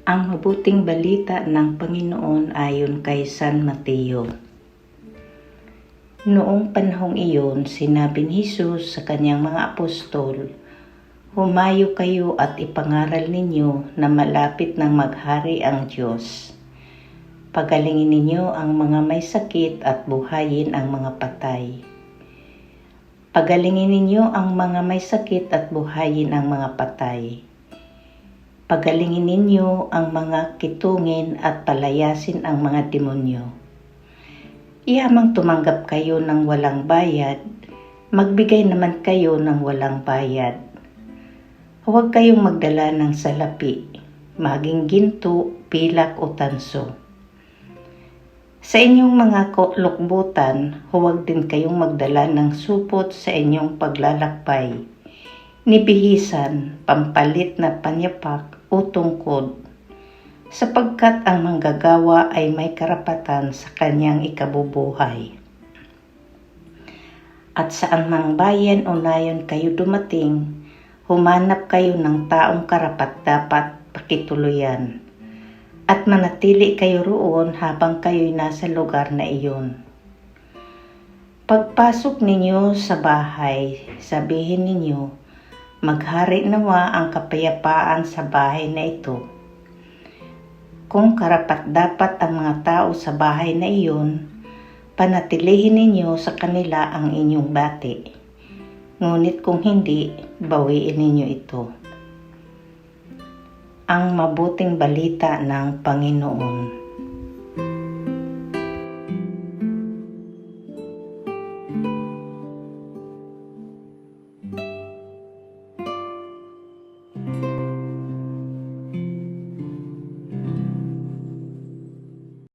Ang mabuting balita ng Panginoon ayon kay San Mateo. Noong panahong iyon, sinabi ni Jesus sa kanyang mga apostol, "Humayo kayo at ipangaral ninyo na malapit nang maghari ang Diyos. Pagalingin ninyo ang mga may sakit at buhayin ang mga patay. Pagalingin ninyo ang mga may sakit at buhayin ang mga patay. Pagalingin ninyo ang mga kitungin at palayasin ang mga demonyo. Iyamang tumanggap kayo ng walang bayad, magbigay naman kayo ng walang bayad. Huwag kayong magdala ng salapi, maging ginto, pilak o tanso. Sa inyong mga lukbutan, huwag din kayong magdala ng supot sa inyong paglalakbay, ni bihisan, pampalit na panyapak o tungkod, sapagkat ang manggagawa ay may karapatan sa kanyang ikabubuhay. At saan mang bayan o nayon kayo dumating, humanap kayo ng taong karapat-dapat pakituluyan, at manatili kayo roon habang kayo'y nasa lugar na iyon. Pagpasok ninyo sa bahay, sabihin ninyo, maghari nawa ang kapayapaan sa bahay na ito. Kung karapat-dapat ang mga tao sa bahay na iyon, panatilihin ninyo sa kanila ang inyong bati. Ngunit kung hindi, bawiin ninyo ito." Ang mabuting balita ng Panginoon.